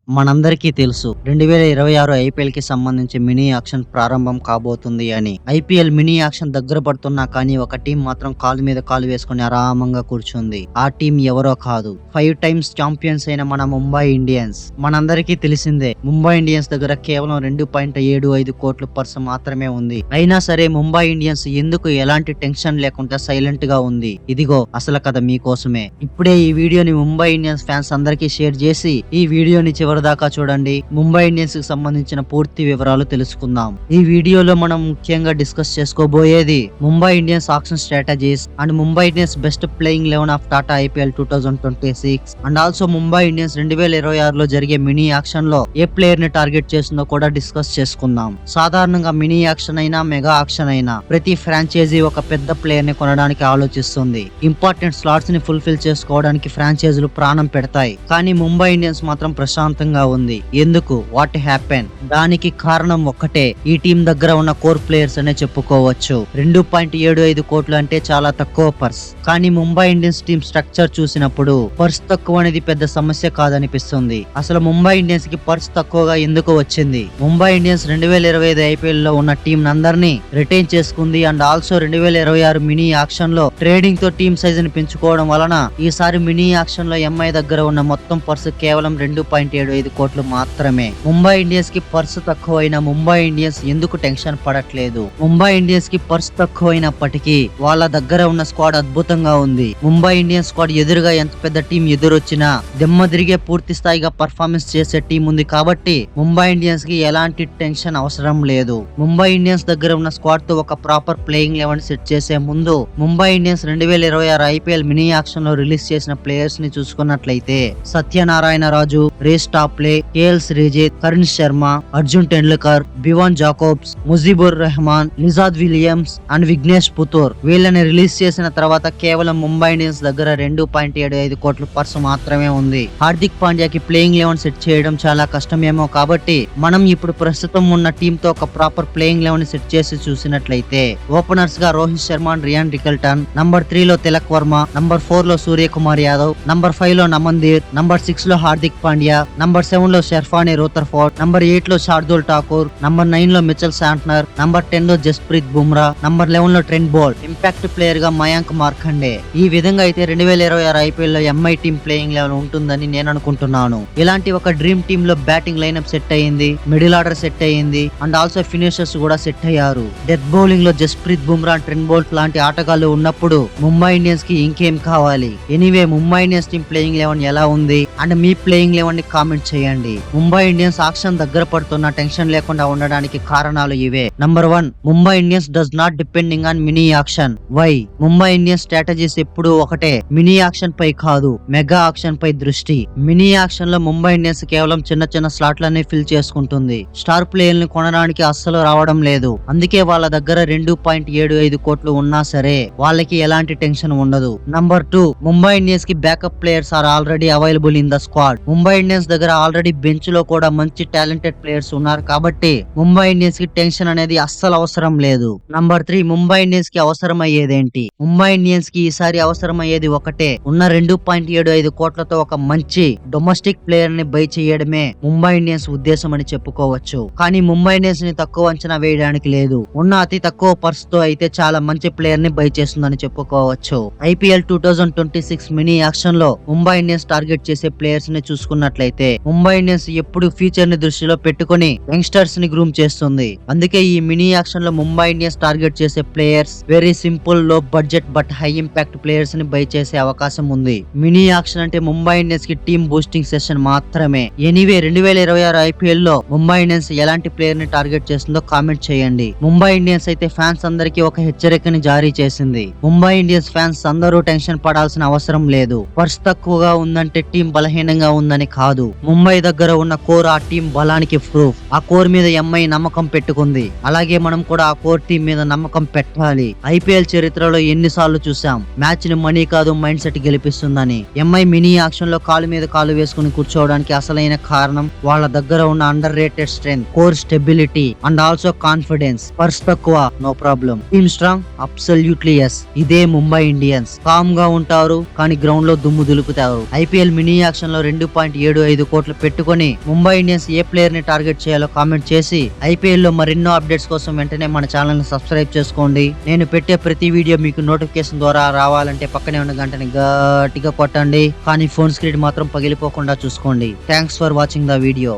మనందరికీ తెలుసు 2026 ఐపీఎల్ కి సంబంధించి మినీ యాక్షన్ ప్రారంభం కాబోతుంది అని. ఐపీఎల్ మినీ యాక్షన్ దగ్గర పడుతున్నా కానీ ఒక టీం మాత్రం కాలు మీద కాలు వేసుకుని ఆరామంగా కూర్చుంది. ఆ టీం ఎవరో కాదు, 5 టైమ్స్ ఛాంపియన్స్ అయిన మన ముంబై ఇండియన్స్. మనందరికీ తెలిసిందే, ముంబై ఇండియన్స్ దగ్గర కేవలం 2.75 కోట్ల పర్సు మాత్రమే ఉంది. అయినా సరే ముంబై ఇండియన్స్ ఎందుకు ఎలాంటి టెన్షన్ లేకుండా సైలెంట్ గా ఉంది? ఇదిగో అసలు కథ మీకోసమే. ఇప్పుడే ఈ వీడియోని ముంబై ఇండియన్స్ ఫ్యాన్స్ అందరికీ షేర్ చేసి ఈ వీడియోని దాకా చూడండి. ముంబై ఇండియన్స్ కి సంబంధించిన పూర్తి వివరాలు తెలుసుకుందాం. ఈ వీడియోలో మనం ముఖ్యంగా డిస్కస్ చేసుకోబోయేది Mumbai Indians auction strategies and Mumbai Indians best playing 11 of Tata IPL 2026 and also Mumbai Indians 2026 లో జరిగే మినీ యాక్షన్ లో ఏ ప్లేయర్ ని టార్గెట్ చేస్తుందో కూడా డిస్కస్ చేసుకుందాం. సాధారణంగా మినీ యాక్షన్ అయినా మెగా యాక్షన్ అయినా ప్రతి ఫ్రాంచైజీ ఒక పెద్ద ప్లేయర్ ని కొనడానికి ఆలోచిస్తుంది. ఇంపార్టెంట్ స్లాట్స్ ని ఫుల్ఫిల్ చేసుకోవడానికి ఫ్రాంచైజీలు ప్రాణం పెడతాయి. కానీ ముంబై ఇండియన్స్ మాత్రం ప్రశాంతంగా ఉంది. ఎందుకు? What happen? దానికి కారణం ఒక్కటే, ఈ టీం దగ్గర ఉన్న కోర్ ప్లేయర్స్ అనే చెప్పుకోవచ్చు. 2.75 కోట్లు అంటే చాలా తక్కువ పర్స్. కానీ ముంబై ఇండియన్స్ టీం స్ట్రక్చర్ చూసినప్పుడు పర్స్ తక్కువ అనేది పెద్ద సమస్య కాదనిపిస్తుంది. అసలు ముంబై ఇండియన్స్ కి పర్స్ తక్కువగా ఎందుకు వచ్చింది? ముంబై ఇండియన్స్ 2025 ఐపీఎల్ లో ఉన్న టీం అందరినీ రిటైన్ చేసుకుంది అండ్ ఆల్సో 2026 మినీ యాక్షన్ లో ట్రేడింగ్ తో టీం సైజ్ ని పెంచుకోవడం వలన ఈసారి మినీ యాక్షన్ లో ఎంఐ దగ్గర ఉన్న మొత్తం పర్సు కేవలం 2.75 కోట్లు మాత్రమే. ముంబై ఇండియన్స్ కి పర్సు తక్కువైన ముంబై ఇండియన్స్ ఎందుకు టెన్షన్ పడట్లేదు? ముంబై ఇండియన్స్ కి పర్సు తక్కువైనప్పటికీ వాళ్ళ దగ్గర ఉన్న స్క్వాడ్ అద్భుతంగా ఉంది. ముంబై ఇండియన్స్ స్క్వాడ్ ఎదురుగా ఎంత పెద్ద టీం ఎదురొచ్చినా దిమ్మ తిరిగే పూర్తి స్థాయిగా పర్ఫార్మెన్స్ చేసే టీం ఉంది కాబట్టి ముంబై ఇండియన్స్ కి ఎలాంటి టెన్షన్ అవసరం లేదు. ముంబై ఇండియన్స్ దగ్గర ఉన్న స్క్వాడ్ తో ఒక ప్రాపర్ ప్లేయింగ్ 11 సెట్ చేసే ముందు Mumbai Indians 2026 IPL mini auction లో రిలీజ్ చేసిన ప్లేయర్స్ ని చూసుకున్నట్లయితే Satyanarayana Raju, Reece Topley, KL Srijith, Karn Sharma, Arjun Tendulkar, Bevon Jacobs, Mujeebur Rahman, Lizaad Williams and Vignesh Puthur వీళ్ళని రిలీజ్ చేసిన తర్వాత కేవలం ముంబై ఇండియన్స్ దగ్గర 2.75 కోట్ల పర్సు మాత్రమే ఉంది. హార్దిక్ పాండ్యాకి ప్లేయింగ్ 11 సెట్ చేయడం చాలా కష్టమేమో కాబట్టి మనం ఇప్పుడు ప్రస్తుతం ఉన్న టీమ్ తో ఒక ప్రాపర్ ప్లేయింగ్ 11 సెట్ చేసి చూసినట్లయితే ఓపెనర్స్ గా Rohit Sharma, Ryan Rickelton, number 3 లో తిలక్ వర్మ, నంబర్ 4 లో సూర్యకుమార్ యాదవ్, నంబర్ 5 లో నమన్దీర్, నంబర్ 6 లో హార్దిక్ పాండ్యా, నంబర్ 7 లో షెర్ఫానీ రూథర్ఫోర్డ్, నంబర్ 8 లో శార్దుల్ ఠాకూర్, నంబర్ 9 లో మిచెల్ శాంట్నర్, నంబర్ 10 లో జస్ప్రీత్ బుమ్రా, నంబర్ 11 లో ట్రెంట్ బోల్ట్, ఇంపాక్ట్ ప్లేయర్ గా మయాంక్ మార్కండే. ఈ విధంగా అయితే 2026 ఐపీఎల్ లో ఎంఐ టీం ప్లేయింగ్ 11 ఉంటుందని నేను అనుకుంటున్నాను. ఇలాంటి ఒక డ్రీమ్ టీమ్ లో బ్యాటింగ్ లైనప్ సెట్ అయ్యింది, మిడిల్ ఆర్డర్ సెట్ అయ్యింది అండ్ ఆల్సో ఫినిషర్స్ కూడా సెట్ అయ్యారు. డెత్ బౌలింగ్ లో జస్ప్రీత్ బుమ్రా, ట్రెంట్ బోల్ట్ లాంటి ఆటగాళ్లు ఉన్నప్పుడు ముంబై ఇండియన్స్ కి ఇంకేం కావాలి? Anyway Mumbai Indians team playing 11 ఎలా ఉంది అండ్ మీ ప్లేయింగ్ 11 ని కామెంట్ చేయండి. ముంబై ఇండియన్స్ ఆక్షన్ దగ్గర పడుతున్న టెన్షన్ లేకుండా ఉండడానికి కారణాలు ఇవే. Number 1, Mumbai Indians does not depending on mini auction. Why? Mumbai Indians strategies ఎప్పుడు ఒకటే, మినీ యాక్షన్ పై కాదు మెగా యాక్షన్ పై దృష్టి. మినీ యాక్షన్ లో ముంబై ఇండియన్స్ కేవలం చిన్న చిన్న స్లాట్లనే ఫిల్ చేసుకుంటుంది. స్టార్ ప్లేయర్లను కొనడానికి అస్సలు రావడం లేదు. అందుకే వాళ్ళ దగ్గర 2.75 కోట్లు ఉన్నా సరే వాళ్ళకి ఎలాంటి టెన్షన్ ఉండదు. నంబర్ 2, ముంబై ఇండియన్స్ కి backup players are already available in the squad. Mumbai Indians దగ్గర ఆల్రెడీ బెంచ్ లో కూడా మంచి టాలెంటెడ్ ప్లేయర్స్ ఉన్నారు కాబట్టి ముంబై ఇండియన్స్ కి టెన్షన్ అనేది అస్సలు అవసరం లేదు. నంబర్ 3, ముంబై ఇండియన్స్ కి అవసరం అయ్యేదేంటి? ముంబై ఇండియన్స్ కి ఈసారి అవసరం అయ్యేది ఒకటే, ఉన్న 2.75 కోట్లతో ఒక మంచి డొమెస్టిక్ ప్లేయర్ ని బై చేయడమే ముంబై ఇండియన్స్ ఉద్దేశం అని చెప్పుకోవచ్చు. కానీ ముంబై ఇండియన్స్ ని తక్కువ అంచనా వేయడానికి లేదు. ఉన్న అతి తక్కువ పర్స్ తో అయితే చాలా మంచి ప్లేయర్ ని బై చేస్తుందని చెప్పుకోవచ్చు. ఐపీఎల్ 2026 మినీ యాక్షన్ లో ముంబై ఇండియన్స్ టార్గెట్ చేసే ప్లేయర్స్ ని చూసుకున్నట్లయితే ముంబై ఇండియన్స్ ఎప్పుడు ఫ్యూచర్ ని దృష్టిలో పెట్టుకుని యంగ్స్టర్స్ ని గ్రూమ్ చేస్తుంది. అందుకే ఈ మినీ యాక్షన్ లో ముంబై ఇండియన్స్ టార్గెట్ చేసే ప్లేయర్స్ వెరీ సింపుల్, లో budget but high impact players ని బై చేసే అవకాశం ఉంది. మినీ యాక్షన్ అంటే ముంబై ఇండియన్స్ కి టీమ్ బూస్టింగ్ సెషన్ మాత్రమే. ఎనీవే 2026 ఐపీఎల్ లో ముంబై ఇండియన్స్ ఎలాంటి ప్లేయర్ ని టార్గెట్ చేస్తుందో కామెంట్ చేయండి. ముంబై ఇండియన్స్ అయితే ఫ్యాన్స్ అందరికీ ఒక హెచ్చరికని జారీ చేసింది. ముంబై ఇండియన్స్ ఫ్యాన్స్ అందరూ టెన్షన్ పడాల్సిన అవసరం లేదు. పర్స్ తక్కువగా ఉందంటే టీం బలహీనంగా ఉందని కాదు. ముంబై దగ్గర ఉన్న కోర్ ఆ టీం బలానికి ప్రూఫ్. ఆ కోర్ మీద ఎంఐ నమ్మకం పెట్టుకుంది. అలాగే మనం కూడా ఆ కోర్ టీం మీద నమ్మకం పెట్టాలి. ఐపీఎల్ చరిత్రలో ఎన్నిసార్లు చూసాం మ్యాచ్ ని మనీ కాదు మైండ్ సెట్ గెలిపిస్తుందని. ఎంఐ మినీ యాక్షన్ లో కాలు మీద కాలు వేసుకుని కూర్చోవడానికి అసలైన కారణం వాళ్ళ దగ్గర ఉన్న underrated strength, core stability and also confidence. Purse తక్కువ, no problem. Team strong, absolutely yes. ఇదే ముంబై ఇండియన్స్. కామ్ గా ఉంటారు కానీ గ్రౌండ్ లో దుమ్ము దులుపుతారు. ఐపీఎల్ మినీ యాక్షన్ లో 2.75 కోట్లు పెట్టుకొని ముంబై ఇండియన్స్ ఏ ప్లేయర్ ని టార్గెట్ చేయాలో కామెంట్ చేసి ఐపీఎల్ లో మరెన్నో అప్డేట్స్ కోసం వెంటనే మన ఛానల్ ని సబ్స్క్రైబ్ చేసుకోండి. నేను పెట్టే ప్రతి వీడియో మీకు నోటిఫికేషన్ ద్వారా రావాలంటే పక్కనే ఉన్న గంటని గట్టిగా కొట్టండి, కానీ ఫోన్ స్క్రీన్ మాత్రం పగిలిపోకుండా చూసుకోండి. Thanks for watching the video.